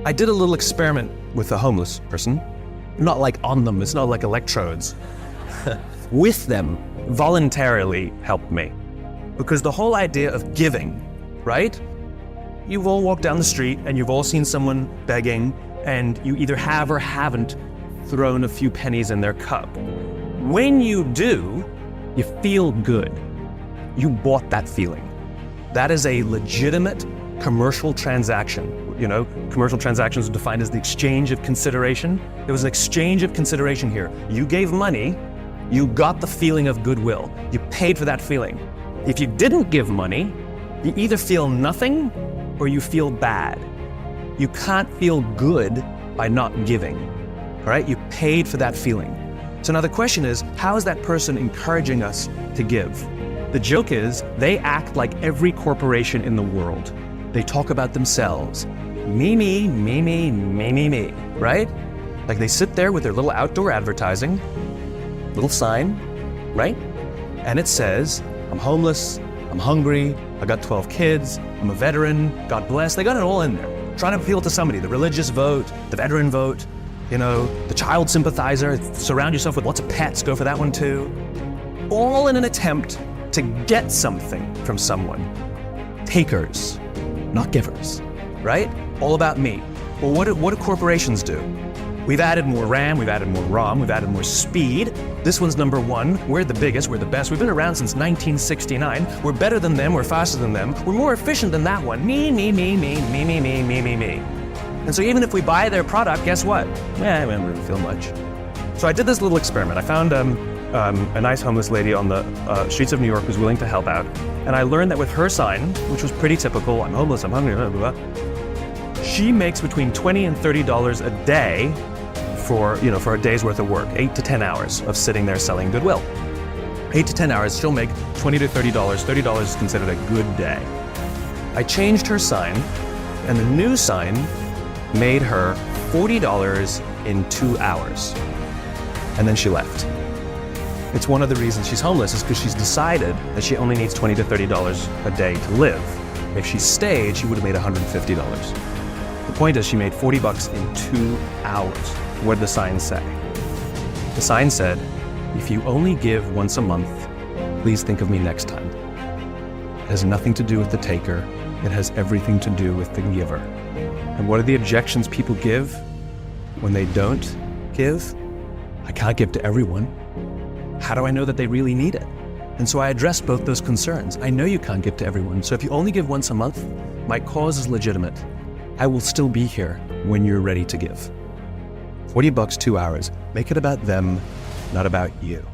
I did a little experiment with a homeless person, not like on them, it's not like electrodes, with them, voluntarily helped me. Because the whole idea of giving, right? You've all walked down the street and you've all seen someone begging, and you either have or haven't thrown a few pennies in their cup. When you do, you feel good. You bought that feeling. That is a legitimate commercial transaction. You know, commercial transactions are defined as the exchange of consideration. There was an exchange of consideration here. You gave money, you got the feeling of goodwill. You paid for that feeling. If you didn't give money, you either feel nothing or you feel bad. You can't feel good by not giving, all right? You paid for that feeling. So now the question is, how is that person encouraging us to give? The joke is, they act like every corporation in the world. They talk about themselves. Me, me, me, me, me, me, me, right? Like they sit there with their little outdoor advertising, little sign, right? And it says, I'm homeless, I'm hungry, I got 12 kids, I'm a veteran, God bless. They got it all in there. Trying to appeal to somebody, the religious vote, the veteran vote, you know, the child sympathizer, surround yourself with lots of pets, go for that one too. All in an attempt to get something from someone. Takers, not givers, right? All about me. Well, what do corporations do? We've added more RAM, we've added more ROM, we've added more speed. This one's number one. We're the biggest, we're the best. We've been around since 1969. We're better than them, we're faster than them. We're more efficient than that one. Me, me, me, me, me, me, me, me, me, me. And so even if we buy their product, guess what? We don't really feel much. So I did this little experiment. I found a nice homeless lady on the streets of New York who's willing to help out. And I learned that with her sign, which was pretty typical, I'm homeless, I'm hungry, blah, blah, blah, she makes between $20 and $30 a day for a day's worth of work, 8 to 10 hours of sitting there selling goodwill. 8 to 10 hours, she'll make $20 to $30. $30 is considered a good day. I changed her sign, and the new sign made her $40 in 2 hours. And then she left. It's one of the reasons she's homeless is because she's decided that she only needs $20 to $30 a day to live. If she stayed, she would have made $150. The point is she made $40 in 2 hours. What did the sign say? The sign said, if you only give once a month, please think of me next time. It has nothing to do with the taker. It has everything to do with the giver. And what are the objections people give when they don't give? I can't give to everyone. How do I know that they really need it? And so I addressed both those concerns. I know you can't give to everyone, so if you only give once a month, my cause is legitimate. I will still be here when you're ready to give. $40, 2 hours. Make it about them, not about you.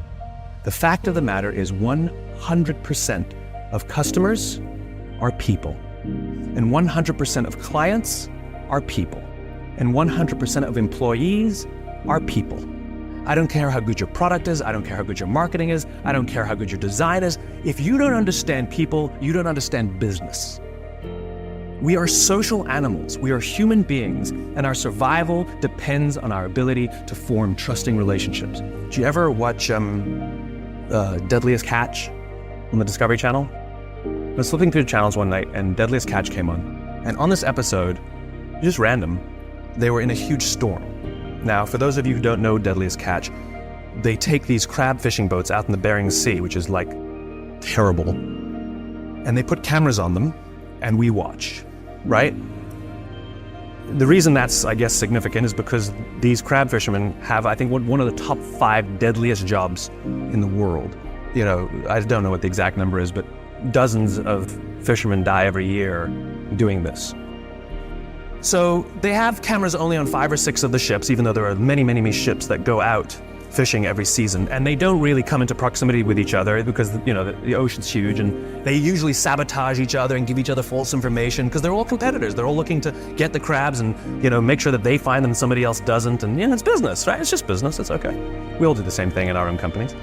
The fact of the matter is 100% of customers are people, and 100% of clients are people, and 100% of employees are people. I don't care how good your product is, I don't care how good your marketing is, I don't care how good your design is. If you don't understand people, you don't understand business. We are social animals, we are human beings, and our survival depends on our ability to form trusting relationships. Did you ever watch Deadliest Catch on the Discovery Channel? I was flipping through the channels one night and Deadliest Catch came on. And on this episode, just random, they were in a huge storm. Now, for those of you who don't know Deadliest Catch, they take these crab fishing boats out in the Bering Sea, which is like terrible, and they put cameras on them, and we watch, right? The reason that's, I guess, significant is because these crab fishermen have, I think, one of the top 5 deadliest jobs in the world. You know, I don't know what the exact number is, but dozens of fishermen die every year doing this. So they have cameras only on 5 or 6 of the ships, even though there are many, many, many ships that go out fishing every season, and they don't really come into proximity with each other because, you know, the ocean's huge, and they usually sabotage each other and give each other false information because they're all competitors. They're all looking to get the crabs and, you know, make sure that they find them and somebody else doesn't, and, you know, it's business, right? It's just business, it's okay. We all do the same thing in our own companies.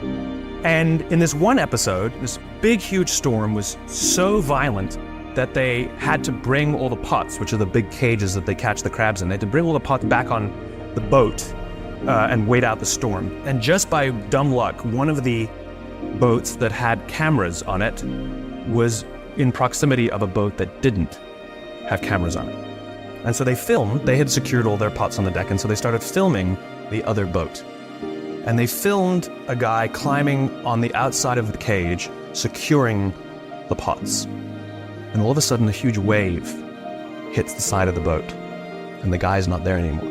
And in this one episode, this big, huge storm was so violent that they had to bring all the pots, which are the big cages that they catch the crabs in. They had to bring all the pots back on the boat and wait out the storm. And just by dumb luck, one of the boats that had cameras on it was in proximity of a boat that didn't have cameras on it. And so they filmed, they had secured all their pots on the deck, and so they started filming the other boat. And they filmed a guy climbing on the outside of the cage, securing the pots. And all of a sudden, a huge wave hits the side of the boat, and the guy's not there anymore.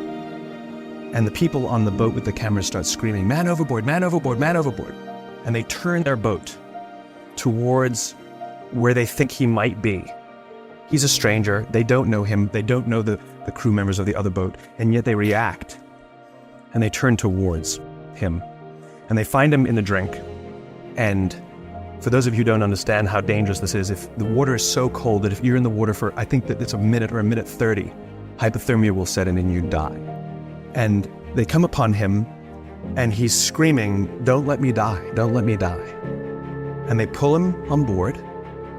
And the people on the boat with the cameras start screaming, "Man overboard, man overboard, man overboard." And they turn their boat towards where they think he might be. He's a stranger, they don't know him, they don't know the crew members of the other boat, and yet they react. And they turn towards him. And they find him in the drink. And for those of you who don't understand how dangerous this is, if the water is so cold that if you're in the water for, I think that it's a minute or a minute 30, hypothermia will set in and you die. And they come upon him and he's screaming, "Don't let me die, don't let me die." And they pull him on board,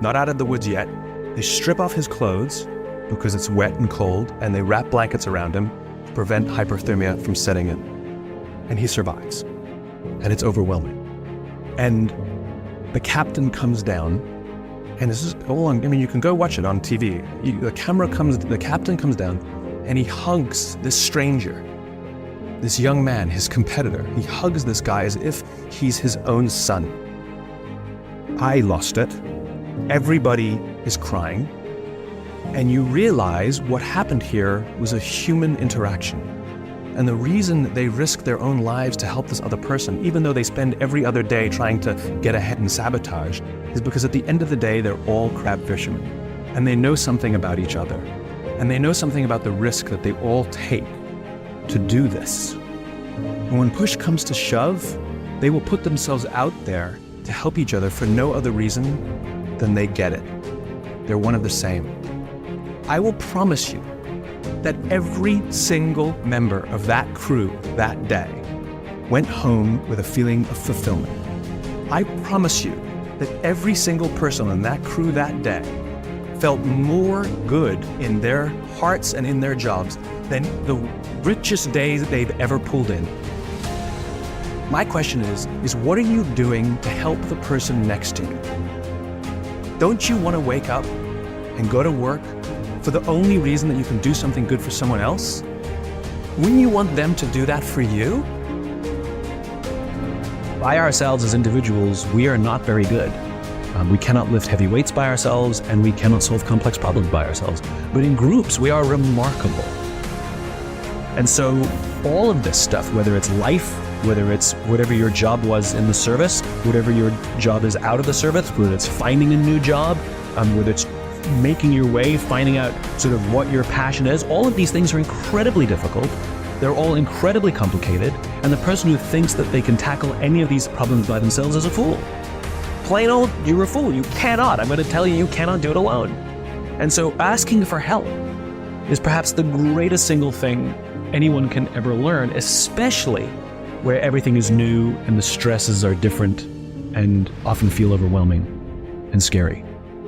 not out of the woods yet. They strip off his clothes because it's wet and cold, and they wrap blankets around him to prevent hypothermia from setting in. And he survives. And it's overwhelming. And the captain comes down, and this is all on, I mean, you can go watch it on TV. The captain comes down, and he hugs this stranger, this young man, his competitor. He hugs this guy as if he's his own son. I lost it. Everybody is crying. And you realize what happened here was a human interaction. And the reason that they risk their own lives to help this other person, even though they spend every other day trying to get ahead and sabotage, is because at the end of the day, they're all crab fishermen. And they know something about each other. And they know something about the risk that they all take to do this. And when push comes to shove, they will put themselves out there to help each other for no other reason than they get it. They're one of the same. I will promise you that every single member of that crew that day went home with a feeling of fulfillment. I promise you that every single person on that crew that day felt more good in their hearts and in their jobs than the richest days they've ever pulled in. My question is what are you doing to help the person next to you? Don't you want to wake up and go to work for the only reason that you can do something good for someone else? Wouldn't you want them to do that for you? By ourselves as individuals, we are not very good. We cannot lift heavy weights by ourselves, and we cannot solve complex problems by ourselves. But in groups, we are remarkable. And so all of this stuff, whether it's life, whether it's whatever your job was in the service, whatever your job is out of the service, whether it's finding a new job, whether it's making your way, finding out sort of what your passion is, all of these things are incredibly difficult. They're all incredibly complicated. And the person who thinks that they can tackle any of these problems by themselves is a fool. Plain old, you're a fool. You cannot. I'm going to tell you, you cannot do it alone. And so asking for help is perhaps the greatest single thing anyone can ever learn, especially where everything is new and the stresses are different and often feel overwhelming and scary,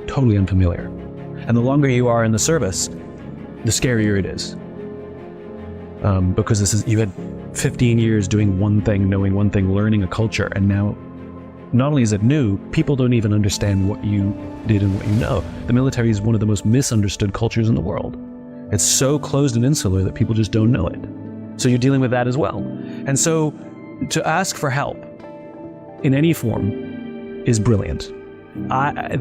totally unfamiliar. And the longer you are in the service, the scarier it is. Because you had 15 years doing one thing, knowing one thing, learning a culture, and now not only is it new, people don't even understand what you did and what you know. The military is one of the most misunderstood cultures in the world. It's so closed and insular that people just don't know it. So you're dealing with that as well. And so to ask for help in any form is brilliant.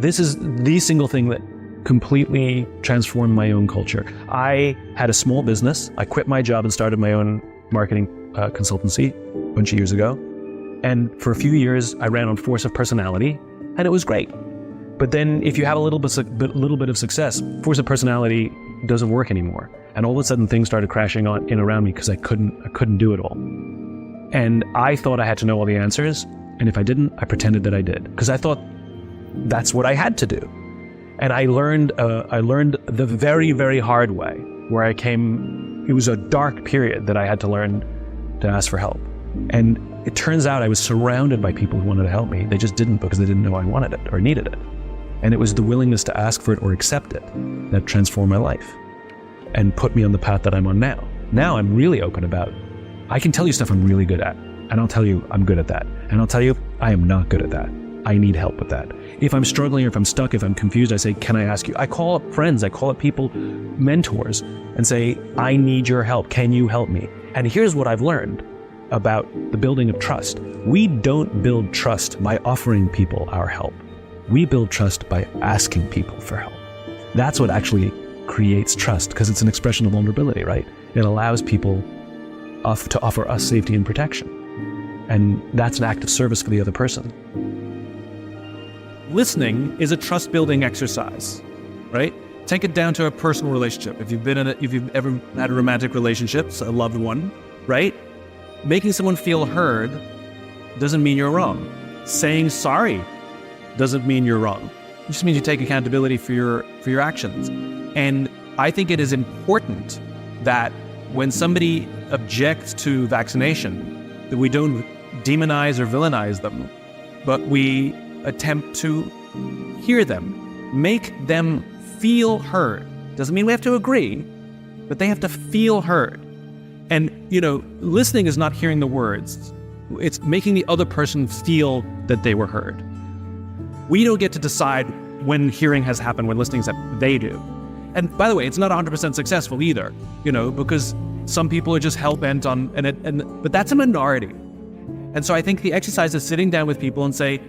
This is the single thing that completely transformed my own culture. I had a small business. I quit my job and started my own marketing consultancy a bunch of years ago. And for a few years, I ran on force of personality, and it was great. But then if you have a little bit of success, force of personality doesn't work anymore. And all of a sudden things started crashing in around me because I couldn't do it all. And I thought I had to know all the answers. And if I didn't, I pretended that I did, because I thought that's what I had to do. And I learned the very, very hard way, where it was a dark period that I had to learn to ask for help. And it turns out I was surrounded by people who wanted to help me. They just didn't, because they didn't know I wanted it or needed it. And it was the willingness to ask for it or accept it that transformed my life and put me on the path that I'm on now. Now I'm really open about, I can tell you stuff I'm really good at, and I'll tell you I'm good at that. And I'll tell you I am not good at that. I need help with that. If I'm struggling or if I'm stuck, if I'm confused, I say, can I ask you? I call up friends, I call up people, mentors, and say, I need your help. Can you help me? And here's what I've learned about the building of trust. We don't build trust by offering people our help. We build trust by asking people for help. That's what actually creates trust, because it's an expression of vulnerability, right? It allows people to offer us safety and protection. And that's an act of service for the other person. Listening is a trust-building exercise, right? Take it down to a personal relationship. If you've ever had a romantic relationship, a loved one, right? Making someone feel heard doesn't mean you're wrong. Saying sorry doesn't mean you're wrong. It just means you take accountability for your actions. And I think it is important that when somebody objects to vaccination, that we don't demonize or villainize them, but we attempt to hear them, make them feel heard. Doesn't mean we have to agree, but they have to feel heard. And, listening is not hearing the words. It's making the other person feel that they were heard. We don't get to decide when hearing has happened, when listening has happened. They do. And by the way, it's not 100% successful either, because some people are just hell-bent on, but that's a minority. And so I think the exercise is sitting down with people and say,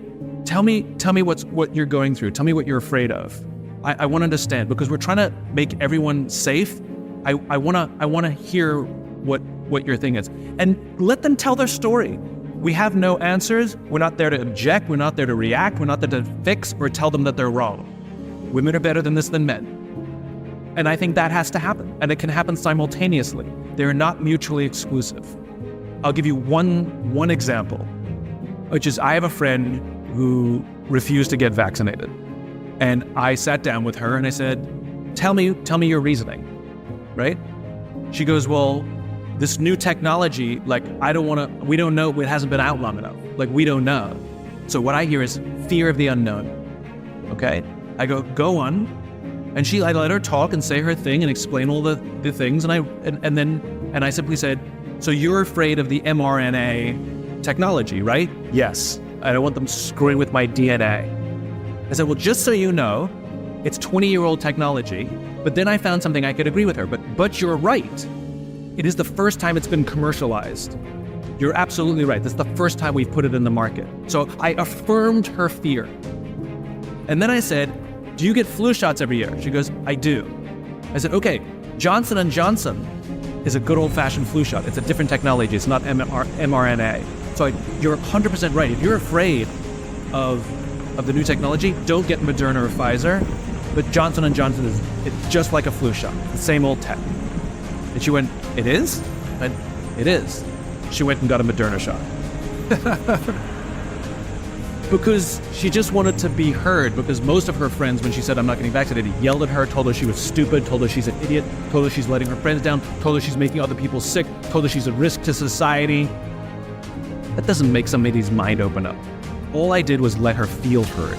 tell me what you're going through. Tell me what you're afraid of. I want to understand, because we're trying to make everyone safe. I want to hear what your thing is, and let them tell their story. We have no answers. We're not there to object. We're not there to react. We're not there to fix or tell them that they're wrong. Women are better than this than men. And I think that has to happen, and it can happen simultaneously. They're not mutually exclusive. I'll give you one example, which is I have a friend who refused to get vaccinated. And I sat down with her and I said, tell me your reasoning, right? She goes, well, this new technology, we don't know, it hasn't been out long enough. We don't know. So what I hear is fear of the unknown, okay? I go on. And I let her talk and say her thing and explain all the things. And I simply said, so you're afraid of the mRNA technology, right? Yes. I don't want them screwing with my DNA. I said, well, just so you know, it's 20-year-old technology. But then I found something I could agree with her. But you're right. It is the first time it's been commercialized. You're absolutely right. This is the first time we've put it in the market. So I affirmed her fear. And then I said, do you get flu shots every year? She goes, I do. I said, okay, Johnson & Johnson is a good old-fashioned flu shot. It's a different technology. It's not mRNA. So you're 100% right. If you're afraid of the new technology, don't get Moderna or Pfizer. But Johnson & Johnson it's just like a flu shot. The same old tech. And she went, it is? I went, it is. She went and got a Moderna shot. Because she just wanted to be heard, because most of her friends, when she said, I'm not getting vaccinated, yelled at her, told her she was stupid, told her she's an idiot, told her she's letting her friends down, told her she's making other people sick, told her she's a risk to society. That doesn't make somebody's mind open up. All I did was let her feel heard.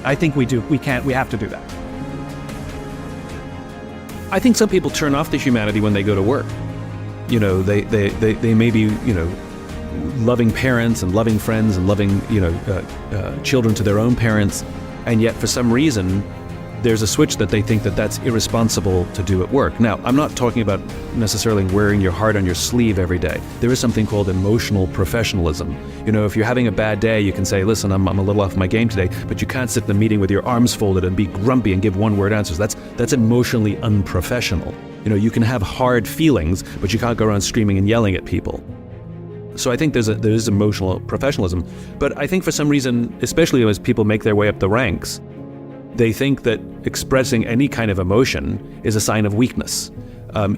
I think we have to do that. I think some people turn off the humanity when they go to work. They may be, loving parents and loving friends and loving, children to their own parents, and yet for some reason there's a switch that they think that that's irresponsible to do at work. Now, I'm not talking about necessarily wearing your heart on your sleeve every day. There is something called emotional professionalism. If you're having a bad day, you can say, listen, I'm a little off my game today, but you can't sit in a meeting with your arms folded and be grumpy and give one-word answers. That's emotionally unprofessional. You can have hard feelings, but you can't go around screaming and yelling at people. So I think there is emotional professionalism. But I think for some reason, especially as people make their way up the ranks, they think that expressing any kind of emotion is a sign of weakness.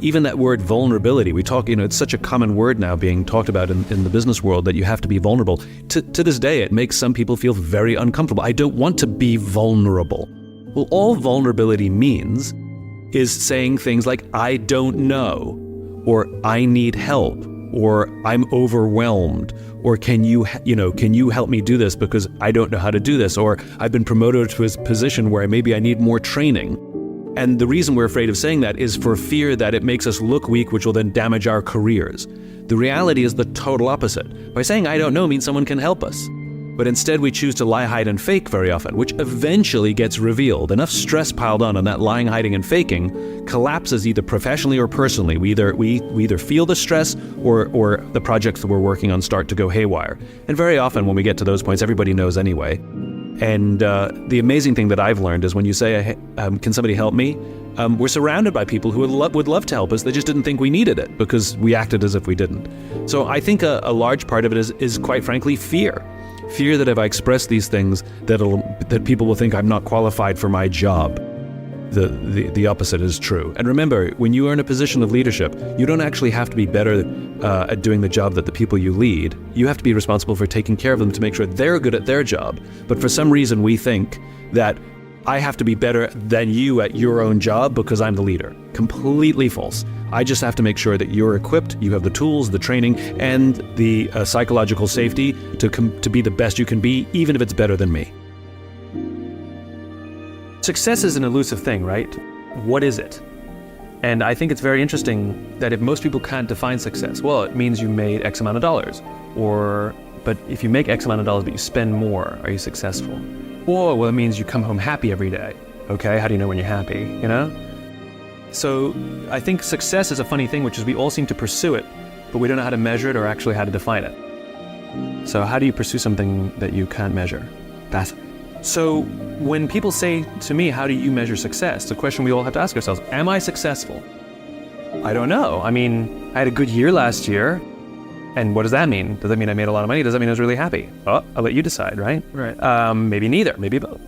Even that word vulnerability, we talk, it's such a common word now being talked about in the business world that you have to be vulnerable. To this day, it makes some people feel very uncomfortable. I don't want to be vulnerable. Well, all vulnerability means is saying things like, I don't know, or I need help, or I'm overwhelmed, or can you help me do this because I don't know how to do this, or I've been promoted to a position where maybe I need more training. And the reason we're afraid of saying that is for fear that it makes us look weak, which will then damage our careers. The reality is the total opposite. By saying I don't know means someone can help us. But instead we choose to lie, hide, and fake very often, which eventually gets revealed. Enough stress piled on, and that lying, hiding, and faking collapses either professionally or personally. We either feel the stress or the projects that we're working on start to go haywire. And very often when we get to those points, everybody knows anyway. And the amazing thing that I've learned is when you say, hey, can somebody help me? We're surrounded by people who would love to help us. They just didn't think we needed it because we acted as if we didn't. So I think a large part of it is quite frankly fear. Fear that if I express these things, that people will think I'm not qualified for my job. The opposite is true. And remember, when you are in a position of leadership, you don't actually have to be better at doing the job that the people you lead. You have to be responsible for taking care of them to make sure they're good at their job. But for some reason, we think that I have to be better than you at your own job because I'm the leader. Completely false. I just have to make sure that you're equipped, you have the tools, the training, and the psychological safety to be the best you can be, even if it's better than me. Success is an elusive thing, right? What is it? And I think it's very interesting that if most people can't define success, well, it means you made X amount of dollars. But if you make X amount of dollars but you spend more, are you successful? Or, well, it means you come home happy every day. Okay, how do you know when you're happy, you know? So I think success is a funny thing, which is we all seem to pursue it, but we don't know how to measure it or actually how to define it. So how do you pursue something that you can't measure? So when people say to me, how do you measure success? The question we all have to ask ourselves, am I successful? I don't know. I mean, I had a good year last year. And what does that mean? Does that mean I made a lot of money? Does that mean I was really happy? Oh, I'll let you decide, right? Right. Maybe neither, maybe both.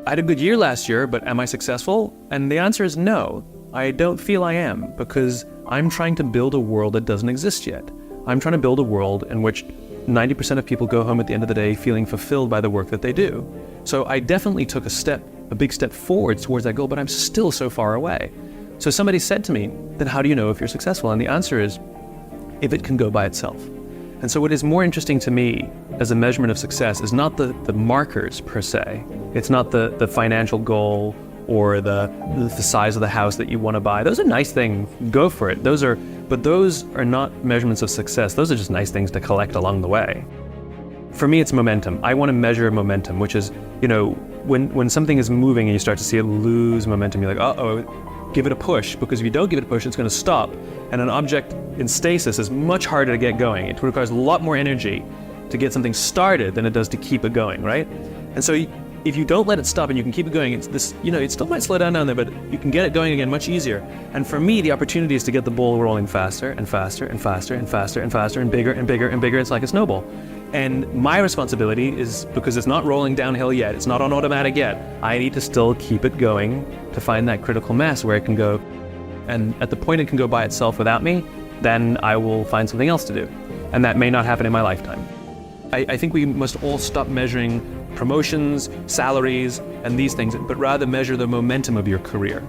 I had a good year last year, but am I successful? And the answer is no. I don't feel I am, because I'm trying to build a world that doesn't exist yet. I'm trying to build a world in which 90% of people go home at the end of the day feeling fulfilled by the work that they do. So I definitely took a big step forward towards that goal, but I'm still so far away. So somebody said to me, then how do you know if you're successful? And the answer is, if it can go by itself. And so what is more interesting to me as a measurement of success is not the markers per se. It's not the financial goal or the size of the house that you want to buy. Those are nice things, go for it. But those are not measurements of success. Those are just nice things to collect along the way. For me, it's momentum. I want to measure momentum, which is, when something is moving and you start to see it lose momentum, you're like, uh-oh, give it a push, because if you don't give it a push, it's going to stop. And an object in stasis is much harder to get going. It requires a lot more energy to get something started than it does to keep it going, right? And so if you don't let it stop and you can keep it going, it's this, it still might slow down there, but you can get it going again much easier. And for me, the opportunity is to get the ball rolling faster and faster and faster and faster and faster and bigger and bigger and bigger. It's like a snowball. And my responsibility is, because it's not rolling downhill yet, it's not on automatic yet, I need to still keep it going to find that critical mass where it can go. And at the point it can go by itself without me, then I will find something else to do. And that may not happen in my lifetime. I think we must all stop measuring promotions, salaries, and these things, but rather measure the momentum of your career.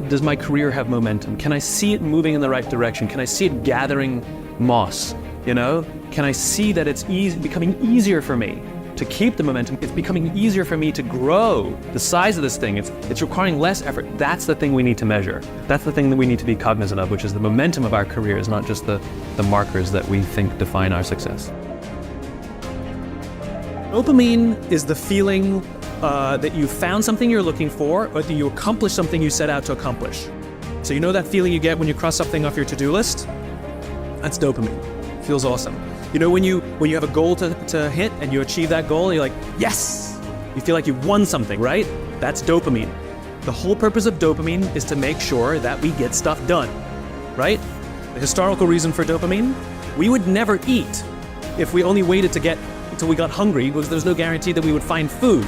Does my career have momentum? Can I see it moving in the right direction? Can I see it gathering moss? Can I see that it's becoming easier for me to keep the momentum? It's becoming easier for me to grow the size of this thing. It's requiring less effort. That's the thing we need to measure. That's the thing that we need to be cognizant of, which is the momentum of our careers, not just the markers that we think define our success. Dopamine is the feeling that you found something you're looking for, or that you accomplished something you set out to accomplish. So that feeling you get when you cross something off your to-do list? That's dopamine. It feels awesome. When you have a goal to hit and you achieve that goal, you're like, yes! You feel like you've won something, right? That's dopamine. The whole purpose of dopamine is to make sure that we get stuff done, right? The historical reason for dopamine? We would never eat if we only waited until we got hungry, because there's no guarantee that we would find food.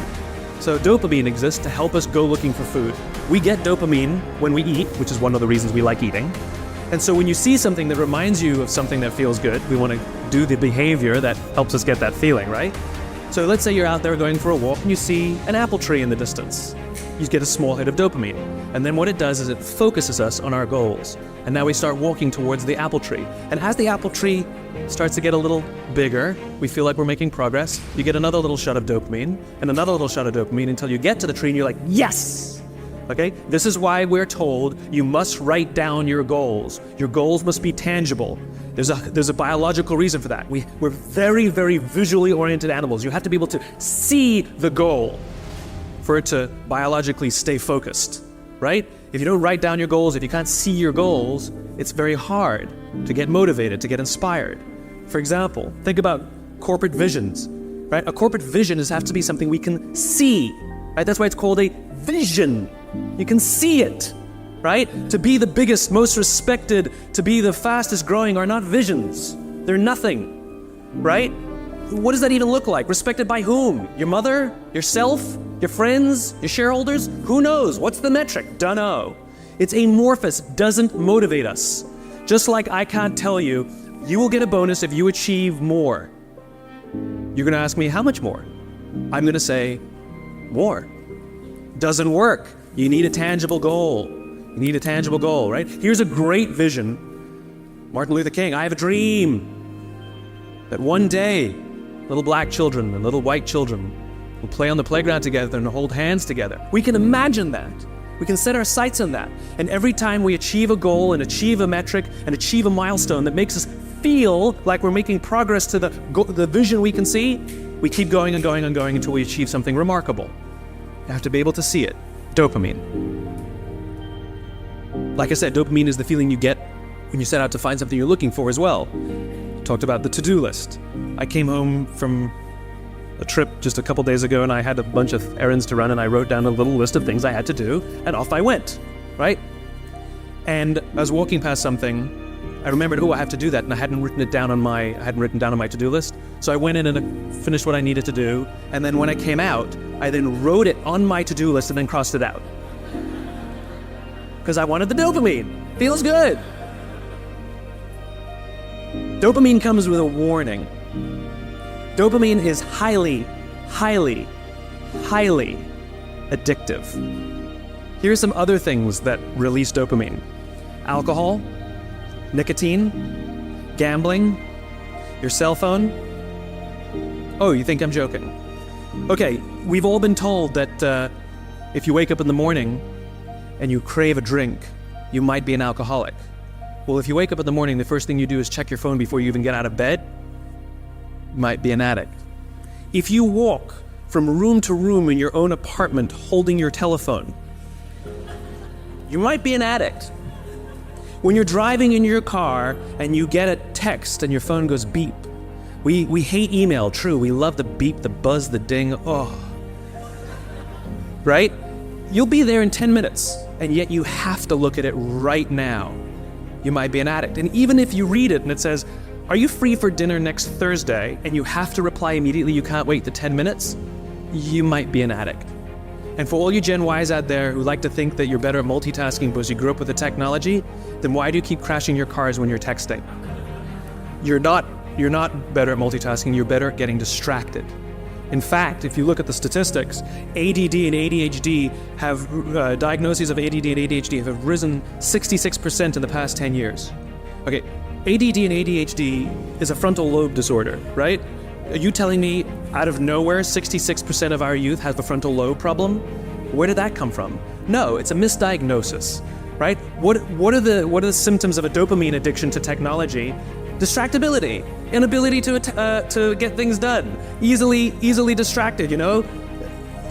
So dopamine exists to help us go looking for food. We get dopamine when we eat, which is one of the reasons we like eating. And so when you see something that reminds you of something that feels good, we want to do the behavior that helps us get that feeling, right? So let's say you're out there going for a walk and you see an apple tree in the distance. You get a small hit of dopamine. And then what it does is it focuses us on our goals. And now we start walking towards the apple tree. And as the apple tree starts to get a little bigger, we feel like we're making progress. You get another little shot of dopamine and another little shot of dopamine until you get to the tree and you're like, yes! Okay? This is why we're told you must write down your goals. Your goals must be tangible. There's a biological reason for that. We're very, very visually oriented animals. You have to be able to see the goal for it to biologically stay focused, right? If you don't write down your goals, if you can't see your goals, it's very hard to get motivated, to get inspired. For example, think about corporate visions, right? A corporate vision has to be something we can see, right? That's why it's called a vision. You can see it, right? To be the biggest, most respected, to be the fastest growing are not visions. They're nothing, right? What does that even look like? Respected by whom? Your mother? Yourself? Your friends? Your shareholders? Who knows? What's the metric? Dunno. It's amorphous, doesn't motivate us. Just like I can't tell you, you will get a bonus if you achieve more. You're gonna ask me, how much more? I'm gonna say, more. Doesn't work. You need a tangible goal. You need a tangible goal, right? Here's a great vision. Martin Luther King, I have a dream that one day, little black children and little white children will play on the playground together and hold hands together. We can imagine that. We can set our sights on that. And every time we achieve a goal and achieve a metric and achieve a milestone that makes us feel like we're making progress to the vision we can see, we keep going and going and going until we achieve something remarkable. You have to be able to see it. Dopamine. Like I said, dopamine is the feeling you get when you set out to find something you're looking for as well. Talked about the to-do list. I came home from a trip just a couple days ago and I had a bunch of errands to run and I wrote down a little list of things I had to do and off I went, right? And I was walking past something, I remembered, I have to do that, and I hadn't written down on my to-do list. So I went in and I finished what I needed to do, and then when I came out, I then wrote it on my to-do list and then crossed it out. Because I wanted the dopamine. Feels good. Dopamine comes with a warning. Dopamine is highly, highly, highly addictive. Here's some other things that release dopamine. Alcohol, nicotine, gambling, your cell phone. Oh, you think I'm joking? Okay, we've all been told that if you wake up in the morning and you crave a drink, you might be an alcoholic. Well, if you wake up in the morning, the first thing you do is check your phone before you even get out of bed, you might be an addict. If you walk from room to room in your own apartment holding your telephone, you might be an addict. When you're driving in your car and you get a text and your phone goes beep. We hate email, true. We love the beep, the buzz, the ding. Oh. Right? You'll be there in 10 minutes, and yet you have to look at it right now. You might be an addict. And even if you read it and it says, are you free for dinner next Thursday? And you have to reply immediately, you can't wait the 10 minutes, you might be an addict. And for all you Gen Ys out there who like to think that you're better at multitasking because you grew up with the technology, then why do you keep crashing your cars when you're texting? You're not better at multitasking, you're better at getting distracted. In fact, if you look at the statistics, ADD and ADHD have, diagnoses of ADD and ADHD have risen 66% in the past 10 years. Okay, ADD and ADHD is a frontal lobe disorder, right? Are you telling me out of nowhere 66% of our youth has the frontal lobe problem? Where did that come from? No, it's a misdiagnosis, right? What are the symptoms of a dopamine addiction to technology? Distractibility, inability to get things done, easily distracted, you know?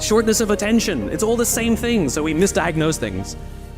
Shortness of attention. It's all the same thing, so we misdiagnose things.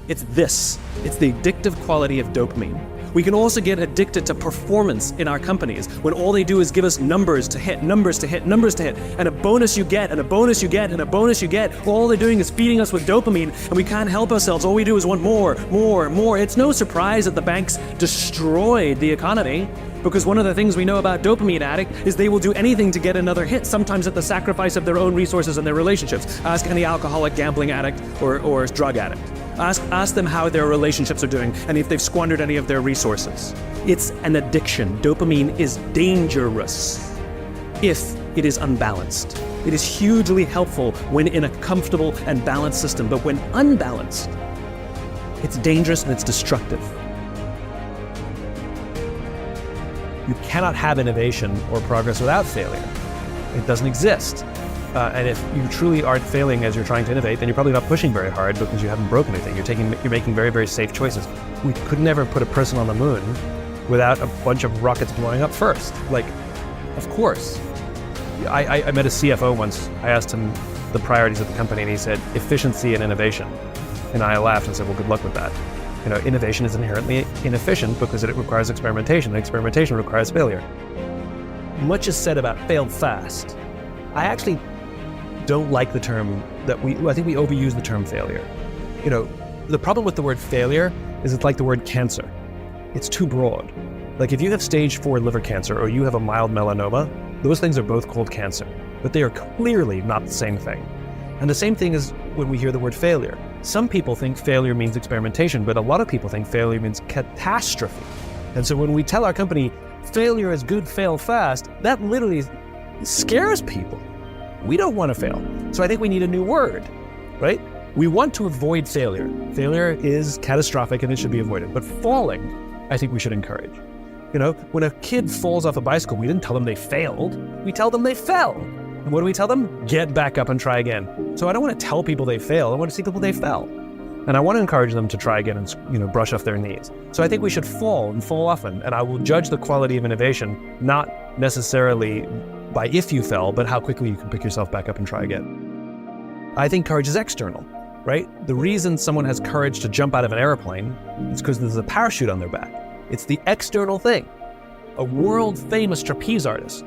It's the addictive quality of dopamine. We can also get addicted to performance in our companies when all they do is give us numbers to hit, numbers to hit, numbers to hit, and a bonus you get, and a bonus you get, and a bonus you get. All they're doing is feeding us with dopamine, and we can't help ourselves. All we do is want more, more, more. It's no surprise that the banks destroyed the economy, because one of the things we know about dopamine addict is they will do anything to get another hit, sometimes at the sacrifice of their own resources and their relationships. Ask any alcoholic, gambling addict, or drug addict. Ask them how their relationships are doing and if they've squandered any of their resources. It's an addiction. Dopamine is dangerous if it is unbalanced. It is hugely helpful when in a comfortable and balanced system, but when unbalanced, it's dangerous and it's destructive. You cannot have innovation or progress without failure. It doesn't exist. And if you truly aren't failing as you're trying to innovate, then you're probably not pushing very hard because you haven't broken anything. You're making very, very safe choices. We could never put a person on the moon without a bunch of rockets blowing up first. Like, of course. I met a CFO once. I asked him the priorities of the company, and he said efficiency and innovation. And I laughed and said, well, good luck with that. Innovation is inherently inefficient because it requires experimentation, and experimentation requires failure. Much is said about fail fast. I actually don't like the term I think we overuse the term failure. The problem with the word failure is it's like the word cancer. It's too broad. Like if you have stage 4 liver cancer or you have a mild melanoma, those things are both called cancer, but they are clearly not the same thing. And the same thing is when we hear the word failure. Some people think failure means experimentation, but a lot of people think failure means catastrophe. And so when we tell our company, failure is good, fail fast, that literally scares people. We don't want to fail. So I think we need a new word, right? We want to avoid failure. Failure is catastrophic and it should be avoided. But falling, I think we should encourage. When a kid falls off a bicycle, we didn't tell them they failed. We tell them they fell. And what do we tell them? Get back up and try again. So I don't want to tell people they fail. I want to see people they fell. And I want to encourage them to try again and brush off their knees. So I think we should fall and fall often. And I will judge the quality of innovation, not necessarily by if you fell, but how quickly you can pick yourself back up and try again. I think courage is external, right? The reason someone has courage to jump out of an airplane is because there's a parachute on their back. It's the external thing. A world-famous trapeze artist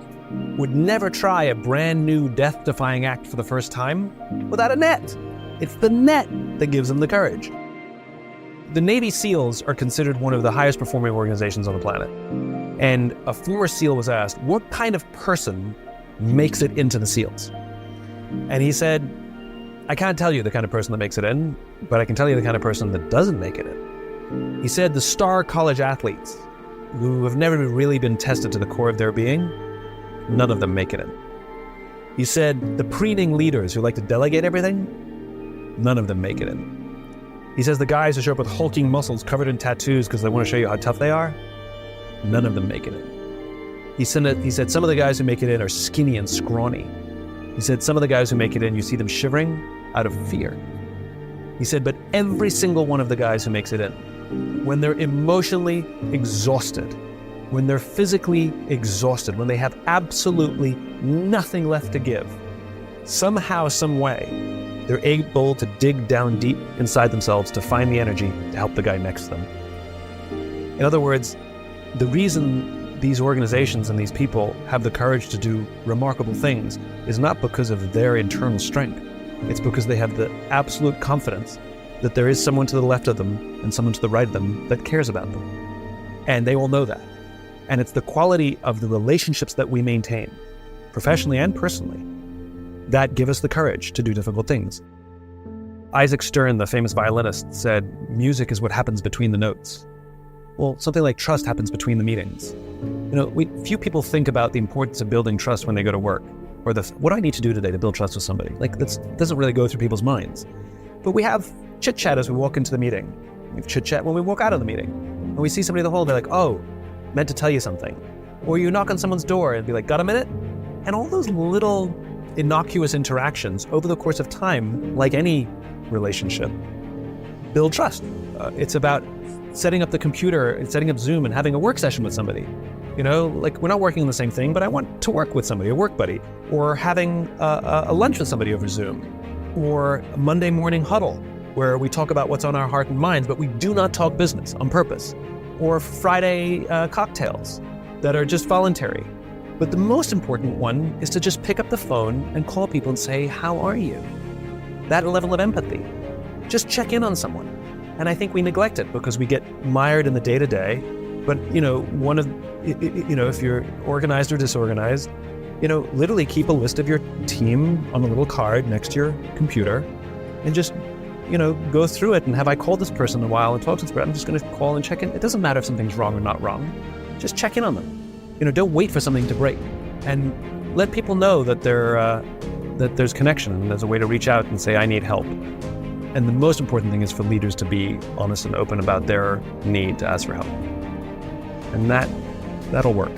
would never try a brand new death-defying act for the first time without a net. It's the net that gives them the courage. The Navy SEALs are considered one of the highest performing organizations on the planet. And a former SEAL was asked, what kind of person makes it into the SEALs? And he said, I can't tell you the kind of person that makes it in, but I can tell you the kind of person that doesn't make it in. He said the star college athletes who have never really been tested to the core of their being, none of them make it in. He said the preening leaders who like to delegate everything, none of them make it in. He says the guys who show up with hulking muscles covered in tattoos because they want to show you how tough they are, none of them make it in. He said some of the guys who make it in are skinny and scrawny. He said some of the guys who make it in, you see them shivering out of fear. He said, but every single one of the guys who makes it in, when they're emotionally exhausted, when they're physically exhausted, when they have absolutely nothing left to give, somehow, some way, they're able to dig down deep inside themselves to find the energy to help the guy next to them. In other words, the reason these organizations and these people have the courage to do remarkable things is not because of their internal strength. It's because they have the absolute confidence that there is someone to the left of them and someone to the right of them that cares about them. And they all know that. And it's the quality of the relationships that we maintain, professionally and personally, that give us the courage to do difficult things. Isaac Stern, the famous violinist, said, music is what happens between the notes. Well, something like trust happens between the meetings. Few people think about the importance of building trust when they go to work, or what do I need to do today to build trust with somebody? That doesn't really go through people's minds. But we have chit-chat as we walk into the meeting. We have chit-chat when we walk out of the meeting. When we see somebody in the hall, they're like, oh, meant to tell you something. Or you knock on someone's door and be like, got a minute? And all those little innocuous interactions over the course of time, like any relationship, build trust. It's about setting up the computer and setting up Zoom and having a work session with somebody. We're not working on the same thing, but I want to work with somebody, a work buddy, or having a lunch with somebody over Zoom, or a Monday morning huddle where we talk about what's on our heart and minds, but we do not talk business on purpose, or Friday cocktails that are just voluntary. But the most important one is to just pick up the phone and call people and say, how are you? That level of empathy. Just check in on someone. And I think we neglect it because we get mired in the day-to-day. But, if you're organized or disorganized, literally keep a list of your team on a little card next to your computer and just, go through it and have I called this person in a while and talked to this person. I'm just going to call and check in. It doesn't matter if something's wrong or not wrong. Just check in on them. Don't wait for something to break, and let people know that that there's connection and there's a way to reach out and say, I need help. And the most important thing is for leaders to be honest and open about their need to ask for help. And that'll work.